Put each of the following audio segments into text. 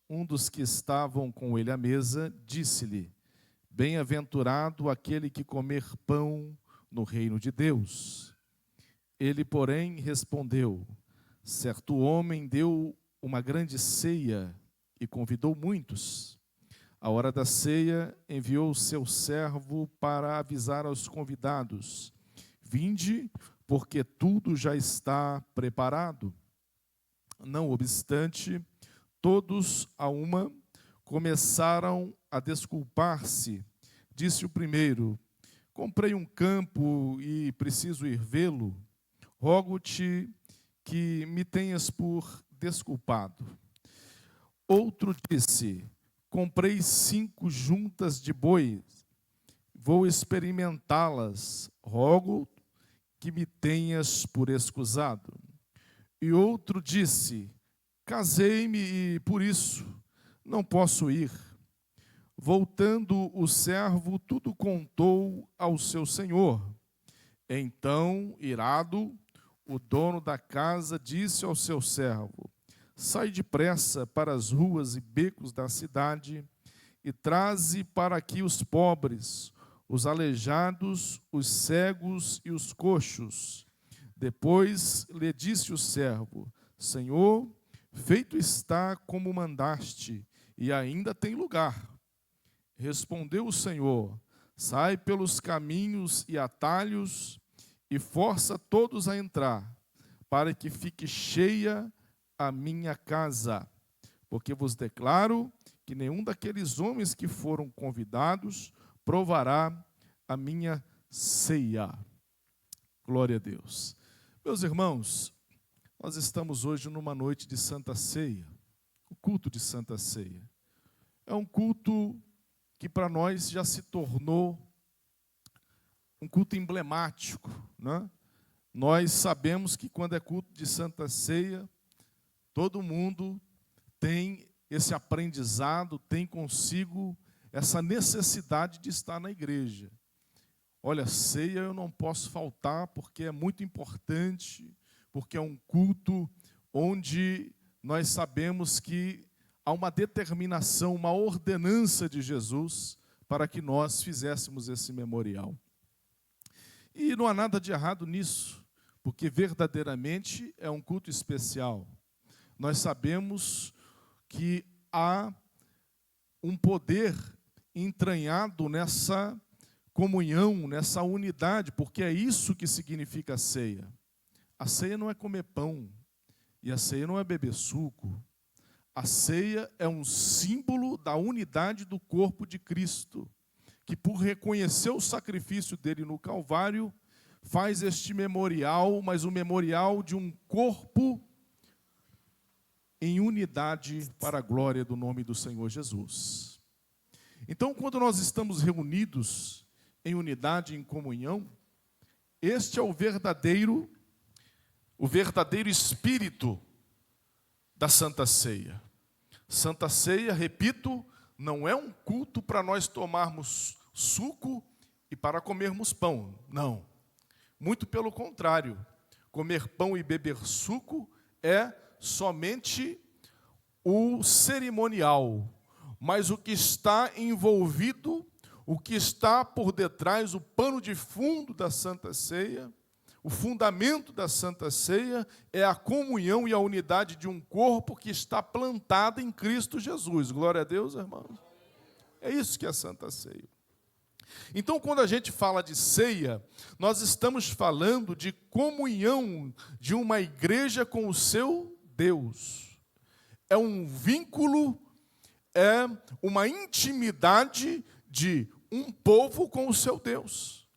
um dos que estavam com ele à mesa, disse-lhe: Bem-aventurado aquele que comer pão no reino de Deus. Ele, porém, respondeu: Certo homem deu uma grande ceia e convidou muitos. À hora da ceia, enviou o seu servo para avisar aos convidados: Vinde, porque tudo já está preparado. Não obstante, todos a uma começaram a desculpar-se. Disse o primeiro: Comprei um campo e preciso ir vê-lo. Rogo-te que me tenhas por desculpado. Outro disse: Comprei 5 juntas de bois, vou experimentá-las. Rogo que me tenhas por escusado. E outro disse: Casei-me e por isso não posso ir. Voltando o servo, tudo contou ao seu senhor. Então, irado, o dono da casa disse ao seu servo: Sai depressa para as ruas e becos da cidade e traze para aqui os pobres, os aleijados, os cegos e os coxos. Depois lhe disse o servo: Senhor, feito está como mandaste, e ainda tem lugar. Respondeu o Senhor: Sai pelos caminhos e atalhos e força todos a entrar, para que fique cheia a minha casa. Porque vos declaro que nenhum daqueles homens que foram convidados provará a minha ceia. Glória a Deus. Meus irmãos, nós estamos hoje numa noite de Santa Ceia, o culto de Santa Ceia. É um culto que para nós já se tornou um culto emblemático, né? Nós sabemos que quando é culto de Santa Ceia, todo mundo tem esse aprendizado, tem consigo essa necessidade de estar na igreja. Olha, ceia eu não posso faltar porque é muito importante, porque é um culto onde nós sabemos que há uma determinação, uma ordenança de Jesus para que nós fizéssemos esse memorial. E não há nada de errado nisso, porque verdadeiramente é um culto especial. Nós sabemos que há um poder entranhado nessa comunhão, nessa unidade, porque é isso que significa a ceia. A ceia não é comer pão, e a ceia não é beber suco. A ceia é um símbolo da unidade do corpo de Cristo, que por reconhecer o sacrifício dele no Calvário, faz este memorial, mas o memorial de um corpo em unidade para a glória do nome do Senhor Jesus. Então, quando nós estamos reunidos em unidade, em comunhão, este é o verdadeiro espírito da Santa Ceia. Santa Ceia, repito, não é um culto para nós tomarmos suco e para comermos pão, não. Muito pelo contrário, comer pão e beber suco é somente o cerimonial, mas o que está envolvido, o que está por detrás, o pano de fundo da Santa Ceia, o fundamento da Santa Ceia é a comunhão e a unidade de um corpo que está plantado em Cristo Jesus. Glória a Deus, irmãos. É isso que é a Santa Ceia. Então, quando a gente fala de ceia, nós estamos falando de comunhão de uma igreja com o seu Deus. É um vínculo, é uma intimidade de um povo com o seu Deus.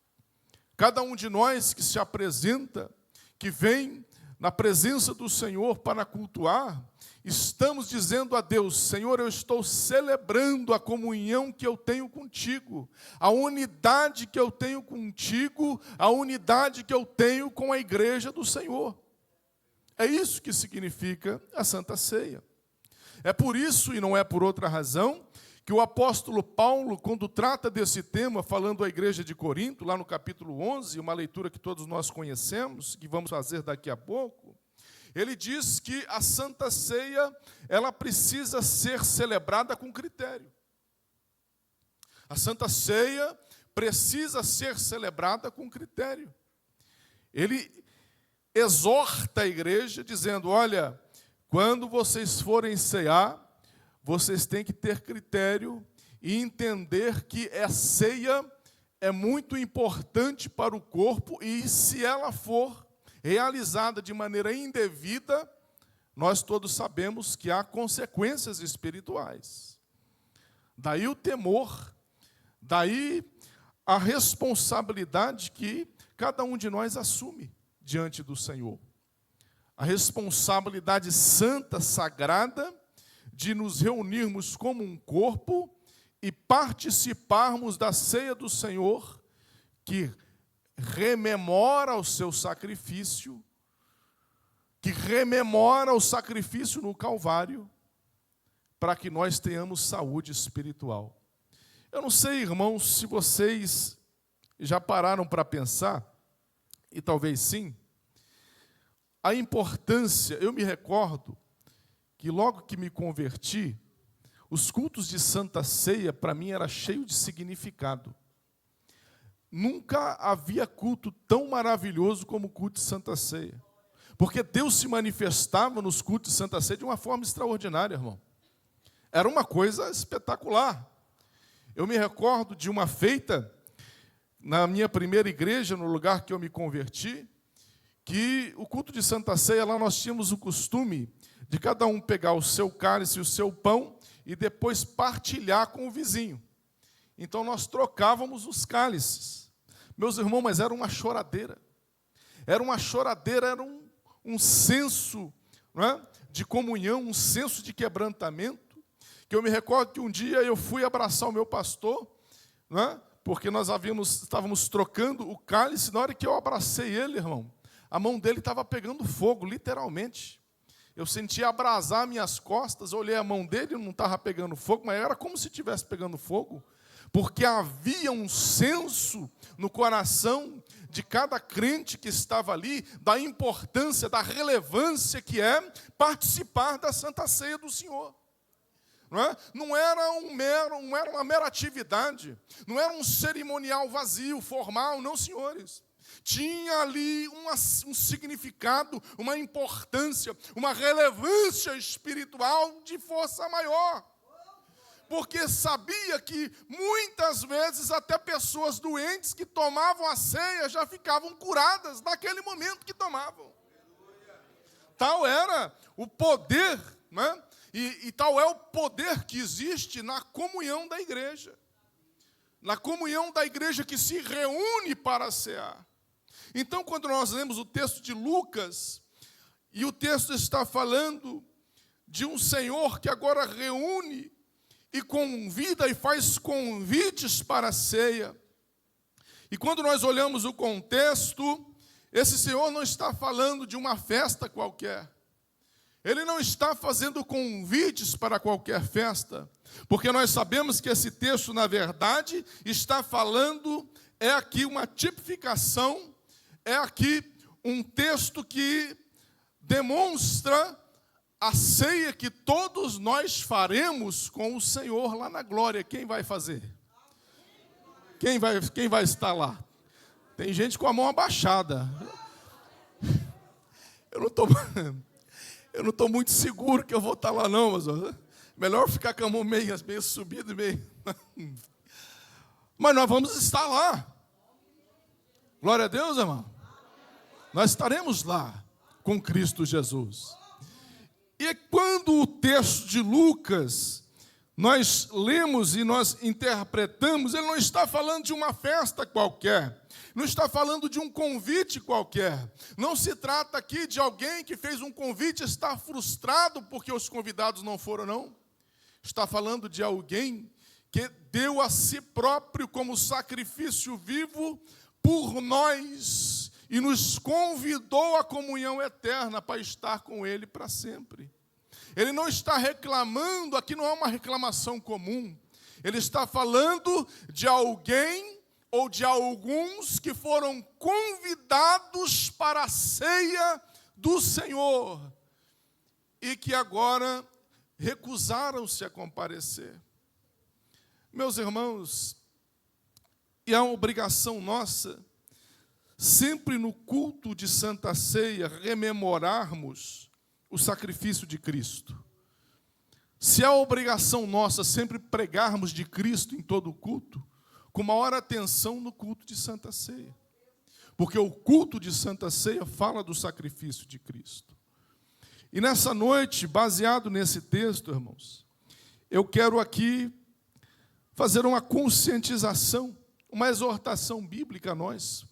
Cada um de nós que se apresenta, que vem na presença do Senhor para cultuar, estamos dizendo a Deus: Senhor, eu estou celebrando a comunhão que eu tenho contigo, a unidade que eu tenho contigo, a unidade que eu tenho com a igreja do Senhor. É isso que significa a Santa Ceia. É por isso, e não é por outra razão, que o apóstolo Paulo, quando trata desse tema, falando à igreja de Corinto, lá no capítulo 11, uma leitura que todos nós conhecemos, que vamos fazer daqui a pouco, Ele diz que a Santa Ceia, ela precisa ser celebrada com critério. A Santa Ceia precisa ser celebrada com critério. Ele exorta a igreja dizendo, olha, quando vocês forem cear, vocês têm que ter critério e entender que a ceia é muito importante para o corpo e se ela for realizada de maneira indevida, nós todos sabemos que há consequências espirituais. Daí o temor, daí a responsabilidade que cada um de nós assume diante do Senhor. A responsabilidade santa, sagrada, de nos reunirmos como um corpo e participarmos da ceia do Senhor, que rememora o seu sacrifício, que rememora o sacrifício no Calvário, para que nós tenhamos saúde espiritual. Eu não sei, irmãos, se vocês já pararam para pensar, e talvez sim, a importância, eu me recordo que logo que me converti, os cultos de Santa Ceia, para mim, era cheio de significado. Nunca havia culto tão maravilhoso como o culto de Santa Ceia. Porque Deus se manifestava nos cultos de Santa Ceia de uma forma extraordinária, irmão. Era uma coisa espetacular. Eu me recordo de uma feita, na minha primeira igreja, no lugar que eu me converti, que o culto de Santa Ceia, lá nós tínhamos o costume de cada um pegar o seu cálice e o seu pão e depois partilhar com o vizinho. Então nós trocávamos os cálices. Meus irmãos, mas era uma choradeira. Era uma choradeira, era um senso, não é, de comunhão, um senso de quebrantamento, que eu me recordo que um dia eu fui abraçar o meu pastor, não é, porque nós estávamos trocando o cálice, na hora que eu abracei ele, irmão, a mão dele estava pegando fogo, literalmente. Eu sentia abrasar minhas costas, olhei a mão dele, não estava pegando fogo, mas era como se estivesse pegando fogo, porque havia um senso no coração de cada crente que estava ali, da importância, da relevância que é participar da Santa Ceia do Senhor. Não era uma mera atividade, não era um cerimonial vazio, formal, não, senhores. Tinha ali um significado, uma importância, uma relevância espiritual de força maior. Porque sabia que muitas vezes até pessoas doentes que tomavam a ceia já ficavam curadas naquele momento que tomavam. Tal era o poder, né? E tal é o poder que existe na comunhão da igreja. Na comunhão da igreja que se reúne para cear. Então, quando nós lemos o texto de Lucas, e o texto está falando de um Senhor que agora reúne e convida e faz convites para a ceia. E quando nós olhamos o contexto, esse Senhor não está falando de uma festa qualquer. Ele não está fazendo convites para qualquer festa, porque nós sabemos que esse texto, na verdade, está falando, é aqui uma tipificação, é aqui um texto que demonstra a ceia que todos nós faremos com o Senhor lá na glória. Quem vai fazer? Quem vai estar lá? Tem gente com a mão abaixada. Eu não estou muito seguro que eu vou estar lá não, mas melhor ficar com a mão meio subida, Mas nós vamos estar lá. Glória a Deus, irmão. Nós estaremos lá com Cristo Jesus. E quando o texto de Lucas nós lemos e nós interpretamos, ele não está falando de uma festa qualquer, não está falando de um convite qualquer. Não se trata aqui de alguém que fez um convite e está frustrado porque os convidados não foram, não. Está falando de alguém que deu a si próprio como sacrifício vivo por nós e nos convidou à comunhão eterna para estar com Ele para sempre. Ele não está reclamando, aqui não é uma reclamação comum. Ele está falando de alguém ou de alguns que foram convidados para a ceia do Senhor e que agora recusaram-se a comparecer. Meus irmãos, e é uma obrigação nossa, sempre no culto de Santa Ceia, rememorarmos o sacrifício de Cristo. Se é obrigação nossa sempre pregarmos de Cristo em todo o culto, com maior atenção no culto de Santa Ceia. Porque o culto de Santa Ceia fala do sacrifício de Cristo. E nessa noite, baseado nesse texto, irmãos, eu quero aqui fazer uma conscientização, uma exortação bíblica a nós,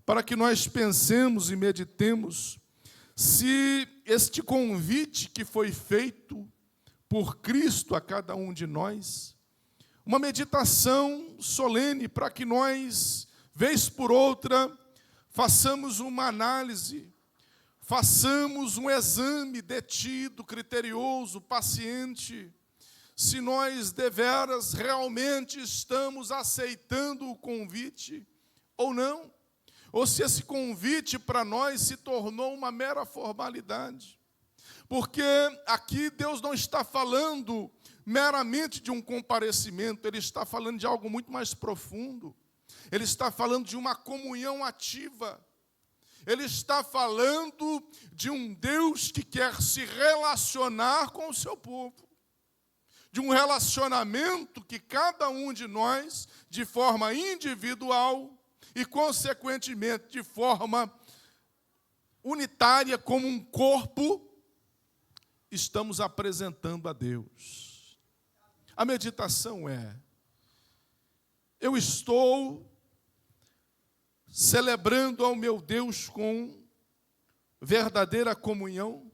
para que nós pensemos e meditemos se este convite que foi feito por Cristo a cada um de nós, uma meditação solene para que nós, vez por outra, façamos uma análise, façamos um exame detido, criterioso, paciente, se nós deveras realmente estamos aceitando o convite ou não, ou se esse convite para nós se tornou uma mera formalidade. Porque aqui Deus não está falando meramente de um comparecimento, Ele está falando de algo muito mais profundo. Ele está falando de uma comunhão ativa. Ele está falando de um Deus que quer se relacionar com o seu povo. De um relacionamento que cada um de nós, de forma individual e, consequentemente, de forma unitária, como um corpo, estamos apresentando a Deus. A meditação é: eu estou celebrando ao meu Deus com verdadeira comunhão?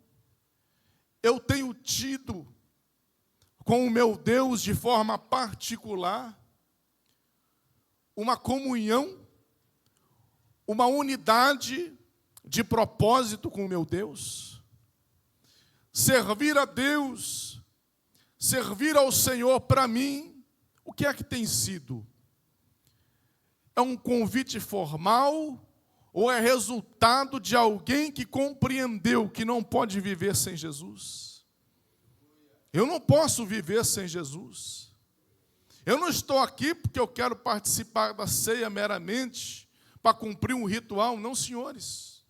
Eu tenho tido com o meu Deus de forma particular uma comunhão, uma unidade de propósito com o meu Deus? Servir a Deus, servir ao Senhor, para mim, o que é que tem sido? É um convite formal ou é resultado de alguém que compreendeu que não pode viver sem Jesus? Eu não posso viver sem Jesus. Eu não estou aqui porque eu quero participar da ceia meramente para cumprir um ritual, não, senhores.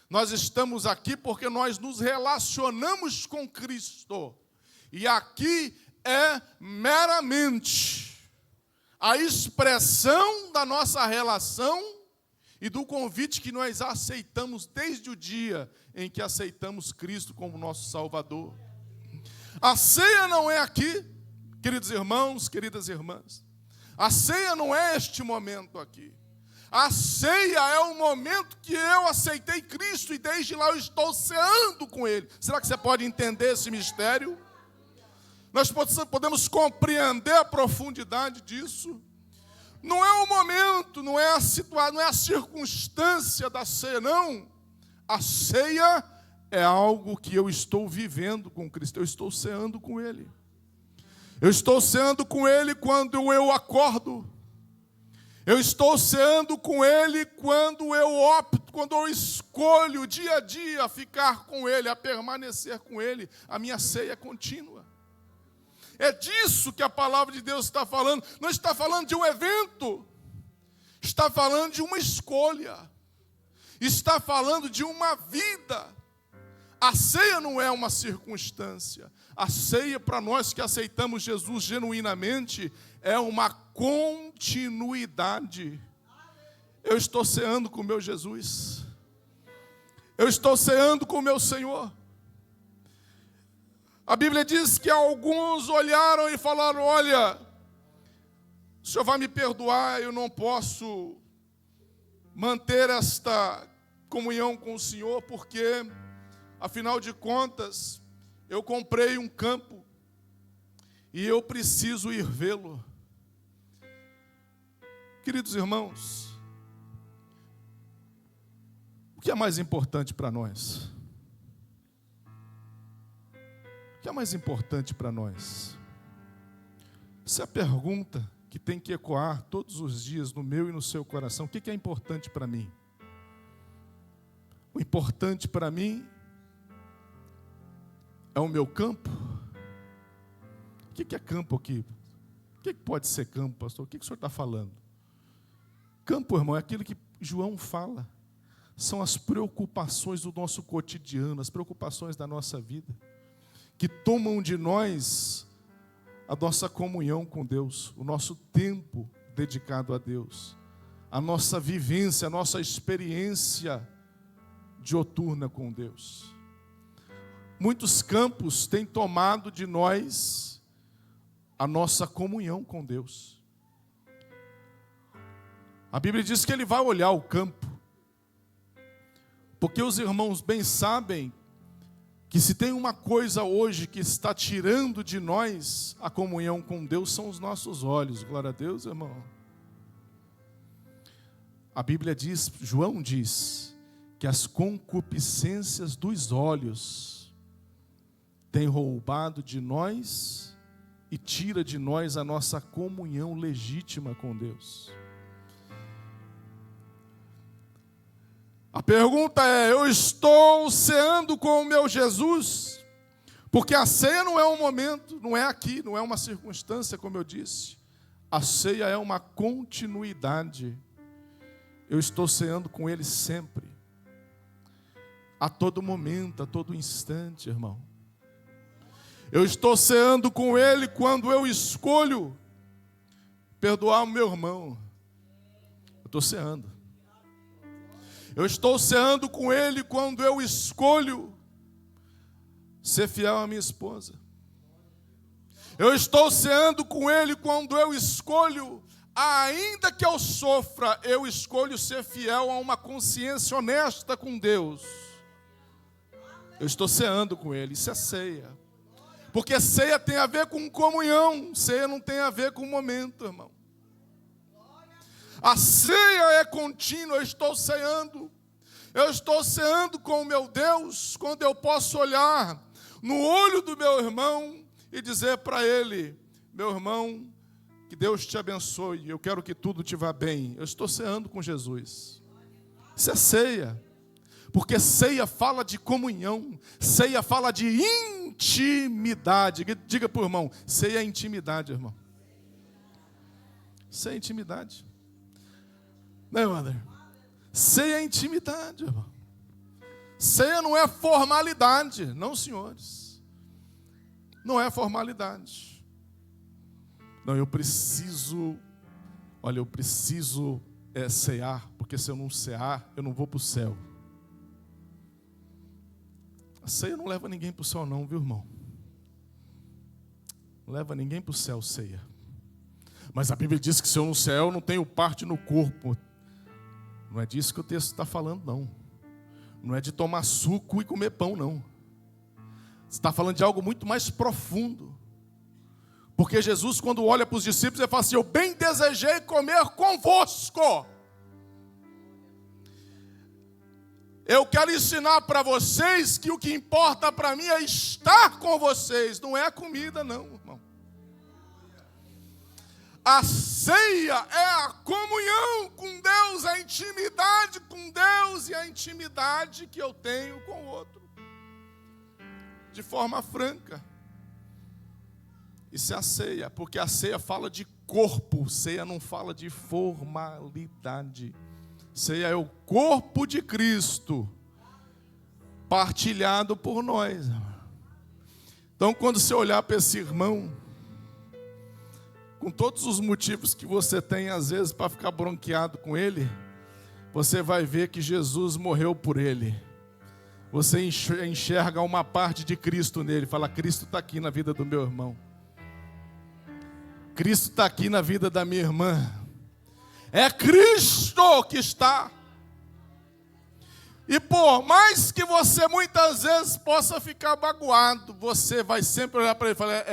Nós estamos aqui porque nós nos relacionamos com Cristo. E aqui é meramente a expressão da nossa relação e do convite que nós aceitamos desde o dia em que aceitamos Cristo como nosso Salvador. A ceia não é aqui, queridos irmãos, queridas irmãs. A ceia não é este momento aqui. A ceia é o momento que eu aceitei Cristo e desde lá eu estou ceando com Ele. Será que você pode entender esse mistério? Nós podemos compreender a profundidade disso. Não é o momento, não é a situação, não é a circunstância da ceia, não. A ceia é algo que eu estou vivendo com Cristo, eu estou ceando com Ele. Eu estou ceando com Ele quando eu acordo. Eu estou ceando com Ele quando eu opto, quando eu escolho dia a dia ficar com Ele, a permanecer com Ele. A minha ceia é contínua. É disso que a palavra de Deus está falando. Não está falando de um evento. Está falando de uma escolha. Está falando de uma vida. A ceia não é uma circunstância. A ceia, para nós que aceitamos Jesus genuinamente, é uma continuidade. Eu estou ceando com o meu Jesus. Eu estou ceando com o meu Senhor. A Bíblia diz que alguns olharam e falaram: olha, o Senhor vai me perdoar, eu não posso manter esta comunhão com o Senhor, porque, afinal de contas, eu comprei um campo e eu preciso ir vê-lo. Queridos irmãos, o que é mais importante para nós? O que é mais importante para nós? Essa é a pergunta que tem que ecoar todos os dias no meu e no seu coração. O que é importante para mim? O importante para mim é o meu campo? O que é campo aqui? O que pode ser campo, pastor? O que o senhor está falando? Campo, irmão, é aquilo que João fala. São as preocupações do nosso cotidiano, as preocupações da nossa vida, que tomam de nós a nossa comunhão com Deus, o nosso tempo dedicado a Deus, a nossa vivência, a nossa experiência dioturna com Deus. Muitos campos têm tomado de nós a nossa comunhão com Deus. A Bíblia diz que Ele vai olhar o campo, porque os irmãos bem sabem que se tem uma coisa hoje que está tirando de nós a comunhão com Deus, são os nossos olhos. Glória a Deus, irmão. A Bíblia diz, João diz, que as concupiscências dos olhos têm roubado de nós e tira de nós a nossa comunhão legítima com Deus. A pergunta é: eu estou ceando com o meu Jesus? Porque a ceia não é um momento, não é aqui, não é uma circunstância, como eu disse. A ceia é uma continuidade. Eu estou ceando com Ele sempre, a todo momento, a todo instante, irmão. Eu estou ceando com Ele quando eu escolho perdoar o meu irmão. Eu estou ceando. Eu estou ceando com Ele quando eu escolho ser fiel à minha esposa. Eu estou ceando com Ele quando eu escolho, ainda que eu sofra, eu escolho ser fiel a uma consciência honesta com Deus. Eu estou ceando com Ele, isso é ceia. Porque ceia tem a ver com comunhão, ceia não tem a ver com momento, irmão. A ceia é contínua, eu estou ceando. Eu estou ceando com o meu Deus, quando eu posso olhar no olho do meu irmão e dizer para ele: meu irmão, que Deus te abençoe, eu quero que tudo te vá bem. Eu estou ceando com Jesus. Isso é ceia. Porque ceia fala de comunhão, ceia fala de intimidade. Diga para o irmão: ceia é intimidade, irmão. Ceia é intimidade. Não, André? Ceia é intimidade, irmão. Ceia não é formalidade, não, senhores. Não é formalidade. Não, eu preciso cear, porque se eu não cear, eu não vou para o céu. A ceia não leva ninguém para o céu não, viu, irmão? Não leva ninguém para o céu, ceia. Mas a Bíblia diz que se eu no céu não tenho parte no corpo. Não é disso que o texto está falando, não. Não é de tomar suco e comer pão, não. Você está falando de algo muito mais profundo. Porque Jesus, quando olha para os discípulos, ele fala assim: eu bem desejei comer convosco. Eu quero ensinar para vocês que o que importa para mim é estar com vocês, não é a comida, não, irmão. A ceia é a comunhão com Deus, a intimidade com Deus e a intimidade que eu tenho com o outro, de forma franca. Isso é a ceia, porque a ceia fala de corpo, ceia não fala de formalidade. Ceia é o corpo de Cristo, partilhado por nós. Então, quando você olhar para esse irmão, com todos os motivos que você tem, às vezes, para ficar bronqueado com ele, você vai ver que Jesus morreu por ele. Você enxerga uma parte de Cristo nele. Fala: Cristo está aqui na vida do meu irmão. Cristo está aqui na vida da minha irmã. É Cristo que está. E por mais que você muitas vezes possa ficar magoado, você vai sempre olhar para ele e falar: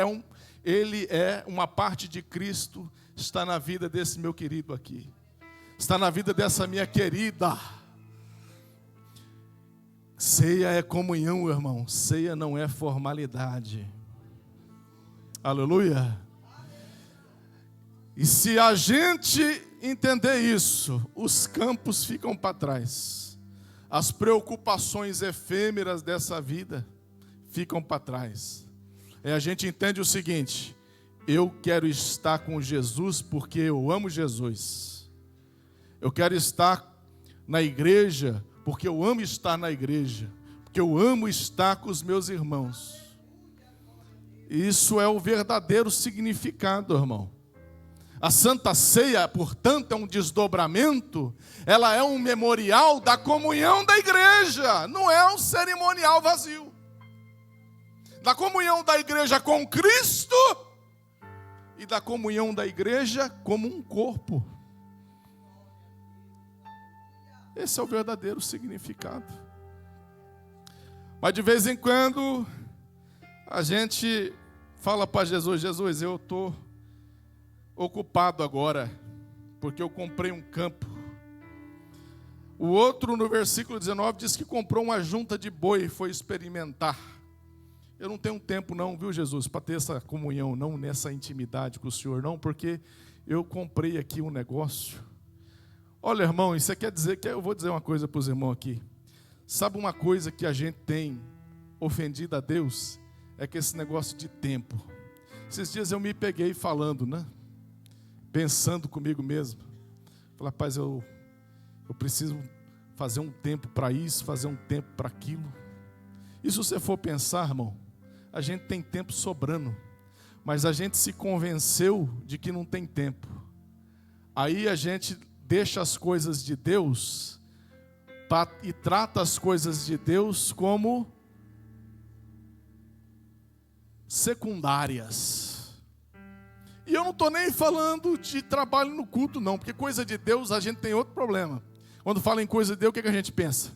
ele é uma parte de Cristo, está na vida desse meu querido aqui, está na vida dessa minha querida. Ceia é comunhão, irmão. Ceia não é formalidade. Aleluia. E se a gente entender isso, os campos ficam para trás. As preocupações efêmeras dessa vida ficam para trás. A gente entende o seguinte: eu quero estar com Jesus porque eu amo Jesus. Eu quero estar na igreja porque eu amo estar na igreja, porque eu amo estar com os meus irmãos. Isso é o verdadeiro significado, irmão. A Santa Ceia, portanto, é um desdobramento, ela é um memorial da comunhão da igreja, não é um cerimonial vazio. Da comunhão da igreja com Cristo e da comunhão da igreja como um corpo. Esse é o verdadeiro significado. Mas de vez em quando a gente fala para Jesus: Jesus, eu estou ocupado agora, porque eu comprei um campo. O outro, no versículo 19, diz que comprou uma junta de boi e foi experimentar. Eu não tenho tempo não, viu, Jesus, para ter essa comunhão, não, nessa intimidade com o Senhor, não, porque eu comprei aqui um negócio. Olha, irmão, isso quer dizer que eu vou dizer uma coisa para os irmãos aqui. Sabe uma coisa que a gente tem ofendido a Deus? É que esse negócio de tempo. Esses dias eu me peguei falando, né? Pensando comigo mesmo. Falei, rapaz, eu preciso fazer um tempo para isso, fazer um tempo para aquilo. E se você for pensar, irmão, a gente tem tempo sobrando, mas a gente se convenceu de que não tem tempo. Aí a gente deixa as coisas de Deus e trata as coisas de Deus como secundárias. E eu não estou nem falando de trabalho no culto, não, porque coisa de Deus a gente tem outro problema. Quando fala em coisa de Deus, o que a gente pensa?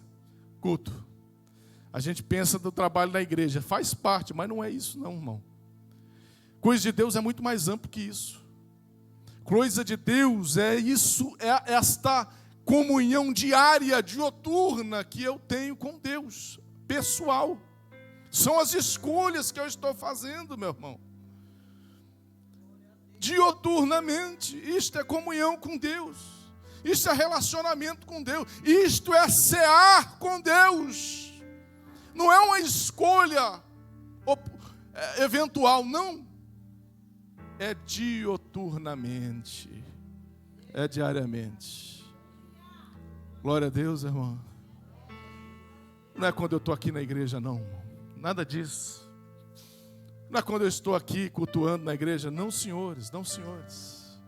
Culto. A gente pensa do trabalho da igreja. Faz parte, mas não é isso não, irmão. Coisa de Deus é muito mais amplo que isso. Coisa de Deus é isso, é esta comunhão diária, dioturna que eu tenho com Deus, pessoal. São as escolhas que eu estou fazendo, meu irmão. Dioturnamente, isto é comunhão com Deus, isto é relacionamento com Deus, isto é cear com Deus, não é uma escolha eventual, não, é dioturnamente, é diariamente. Glória a Deus, irmão. Não é quando eu estou aqui na igreja, não, nada disso. Não é quando eu estou aqui cultuando na igreja, não, senhores, não, senhores.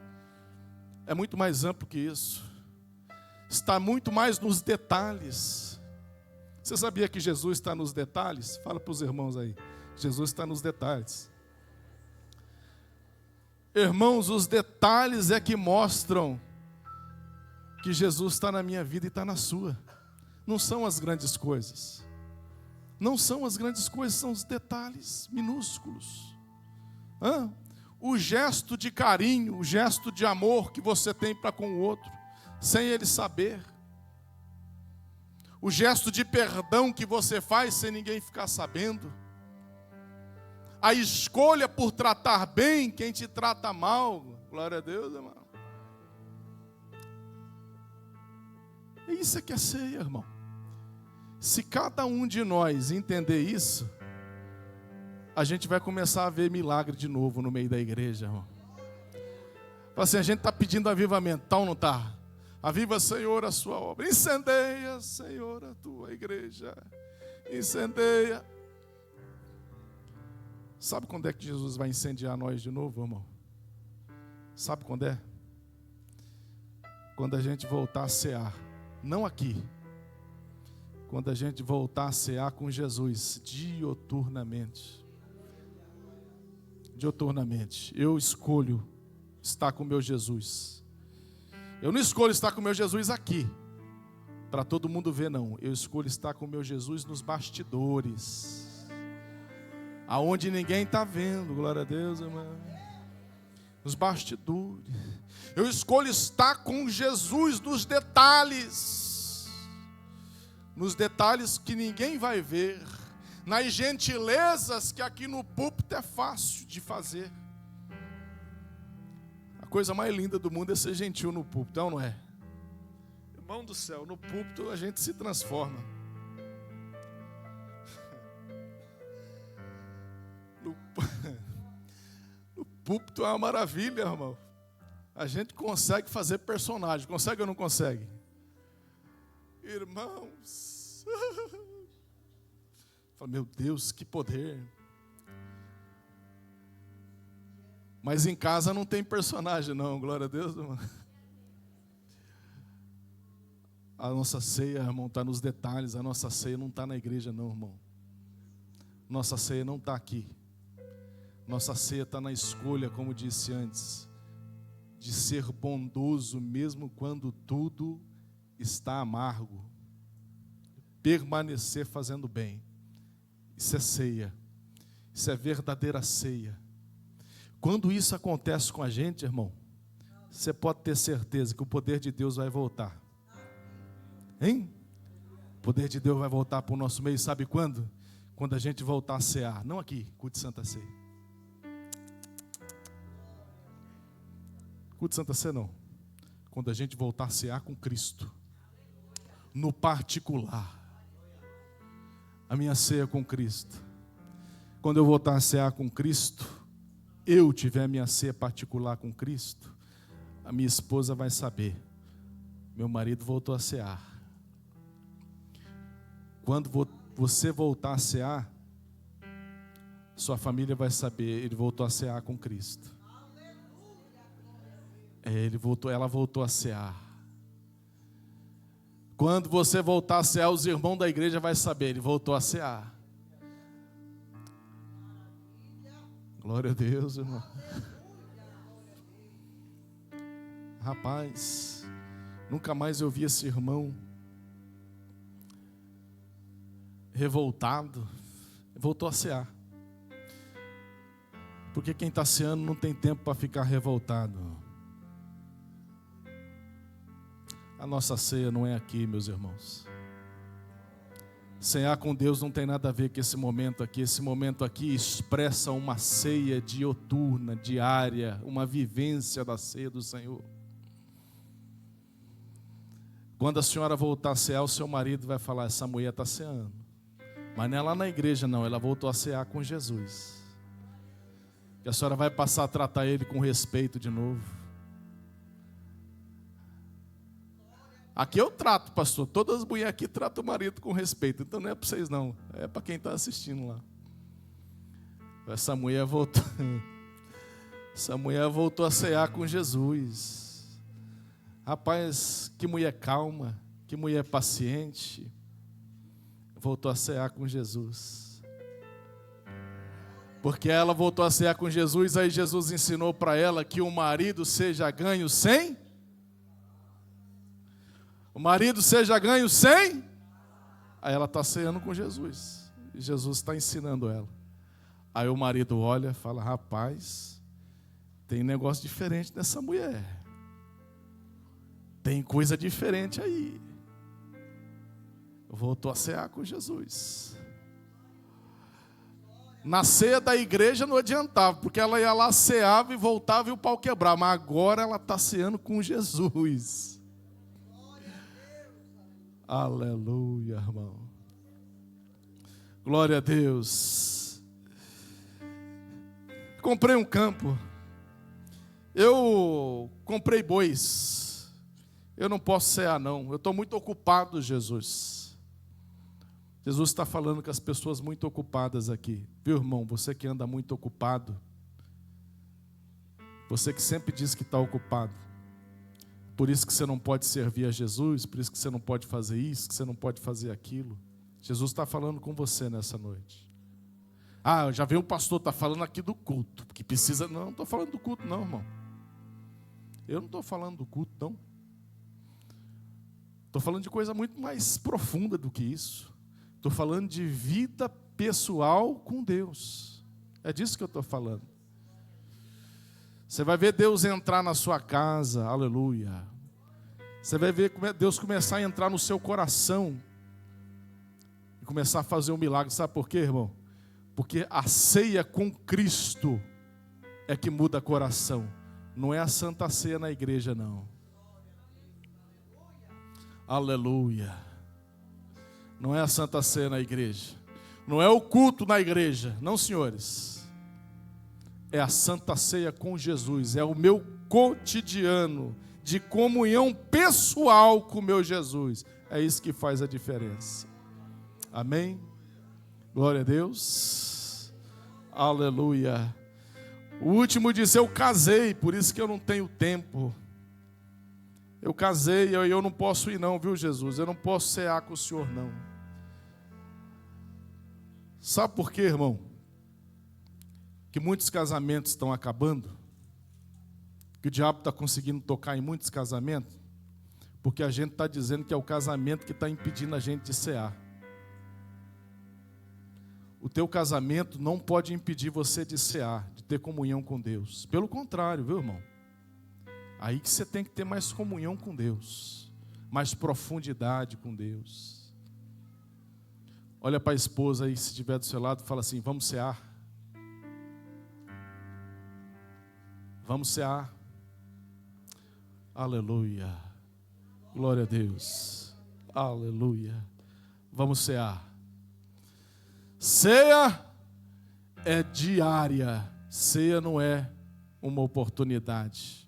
É muito mais amplo que isso. Está muito mais nos detalhes. Você sabia que Jesus está nos detalhes? Fala para os irmãos aí. Jesus está nos detalhes. Irmãos, os detalhes é que mostram que Jesus está na minha vida e está na sua. Não são as grandes coisas. Não são as grandes coisas, são os detalhes minúsculos. O gesto de carinho, o gesto de amor que você tem para com o outro, sem ele saber. O gesto de perdão que você faz sem ninguém ficar sabendo. A escolha por tratar bem quem te trata mal. Glória a Deus, irmão. Isso é que é ceia, irmão. Se cada um de nós entender isso, a gente vai começar a ver milagre de novo no meio da igreja, irmão. Assim, a gente está pedindo avivamento, tal ou não está? Aviva, Senhor, a sua obra. Incendeia, Senhor, a tua igreja. Incendeia. Sabe quando é que Jesus vai incendiar nós de novo, irmão? Sabe quando é? Quando a gente voltar a cear. Não aqui. Quando a gente voltar a cear com Jesus, dioturnamente. Dioturnamente. Eu escolho estar com o meu Jesus. Eu não escolho estar com o meu Jesus aqui, para todo mundo ver, não. Eu escolho estar com o meu Jesus nos bastidores, aonde ninguém está vendo, glória a Deus, irmão. Nos bastidores. Eu escolho estar com Jesus nos detalhes. Nos detalhes que ninguém vai ver, nas gentilezas que aqui no púlpito é fácil de fazer. A coisa mais linda do mundo é ser gentil no púlpito, então não é? Irmão do céu, no púlpito a gente se transforma. púlpito é uma maravilha, irmão. A gente consegue fazer personagem, consegue ou não consegue? Irmãos, meu Deus, que poder. Mas em casa não tem personagem não, glória a Deus, irmão. A nossa ceia, irmão, está nos detalhes. A nossa ceia não está na igreja não, irmão. Nossa ceia não está aqui. Nossa ceia está na escolha, como disse antes, de ser bondoso mesmo quando tudo está amargo. Permanecer fazendo bem. Isso é ceia. Isso é verdadeira ceia. Quando isso acontece com a gente, irmão, você pode ter certeza que o poder de Deus vai voltar. Hein? O poder de Deus vai voltar para o nosso meio, sabe quando? Quando a gente voltar a cear. Não aqui, culto de Santa Ceia. Culto de Santa Ceia não. Quando a gente voltar a cear com Cristo. No particular. A minha ceia com Cristo. Quando eu voltar a cear com Cristo, eu tiver a minha ceia particular com Cristo, a minha esposa vai saber. Meu marido voltou a cear. Quando você voltar a cear, sua família vai saber, ele voltou a cear com Cristo. Ela voltou a cear. Quando você voltar a cear, os irmãos da igreja vão saber, ele voltou a cear. Glória a Deus, irmão. Rapaz, nunca mais eu vi esse irmão revoltado. Voltou a cear. Porque quem está ceando não tem tempo para ficar revoltado. A nossa ceia não é aqui, meus irmãos. Cear com Deus não tem nada a ver com esse momento aqui. Esse momento aqui expressa uma ceia dioturna, diária, uma vivência da ceia do Senhor. Quando a senhora voltar a cear, o seu marido vai falar, essa mulher está ceando. Mas não é lá na igreja não, ela voltou a cear com Jesus. E a senhora vai passar a tratar ele com respeito de novo. Aqui eu trato, pastor. Todas as mulheres aqui tratam o marido com respeito. Então não é para vocês não. É para quem está assistindo lá. Essa mulher voltou. Essa mulher voltou a cear com Jesus. Rapaz, que mulher calma. Que mulher paciente. Voltou a cear com Jesus. Porque ela voltou a cear com Jesus. Aí Jesus ensinou para ela que o marido seja ganho sem... O marido seja ganho sem. Aí ela está ceando com Jesus. E Jesus está ensinando ela. Aí o marido olha e fala, rapaz, tem negócio diferente nessa mulher. Tem coisa diferente aí. Voltou a cear com Jesus. Na ceia da igreja não adiantava, porque ela ia lá, ceava e voltava e o pau quebrava. Mas agora ela está ceando com Jesus. Aleluia, irmão. Glória a Deus. Comprei um campo. Eu comprei bois. Eu não posso cear não. Eu estou muito ocupado, Jesus. Jesus está falando com as pessoas muito ocupadas aqui. Viu, irmão? Você que anda muito ocupado. Você que sempre diz que está ocupado. Por isso que você não pode servir a Jesus, por isso que você não pode fazer isso, que você não pode fazer aquilo. Jesus está falando com você nessa noite. Ah, já veio o pastor, está falando aqui do culto, que precisa... Não estou falando do culto não, irmão. Eu não estou falando do culto, não. Estou falando de coisa muito mais profunda do que isso. Estou falando de vida pessoal com Deus. É disso que eu estou falando. Você vai ver Deus entrar na sua casa, aleluia. Você vai ver Deus começar a entrar no seu coração e começar a fazer um milagre. Sabe por quê, irmão? Porque a ceia com Cristo é que muda coração. Não é a Santa Ceia na igreja, não. Aleluia. Não é a Santa Ceia na igreja. Não é o culto na igreja. Não, senhores. é a Santa Ceia com Jesus, é o meu cotidiano de comunhão pessoal com o meu Jesus. É isso que faz a diferença. Amém? Glória a Deus. Aleluia. O último diz: eu casei, por isso que eu não tenho tempo. Eu casei e eu não posso ir não, viu, Jesus? Eu não posso cear com o Senhor não. Sabe por quê, irmão? Que muitos casamentos estão acabando, que o diabo está conseguindo tocar em muitos casamentos, porque a gente está dizendo que é o casamento que está impedindo a gente de cear. O teu casamento não pode impedir você de cear, de ter comunhão com Deus. Pelo contrário, viu, irmão? Aí que você tem que ter mais comunhão com Deus, mais profundidade com Deus. Olha para a esposa aí, se estiver do seu lado, fala assim: vamos cear. Vamos cear. Aleluia. Glória a Deus. Aleluia. Vamos cear. Ceia é diária. Ceia não é uma oportunidade.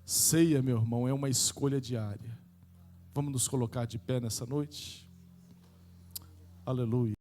Ceia, meu irmão, é uma escolha diária. Vamos nos colocar de pé nessa noite? Aleluia.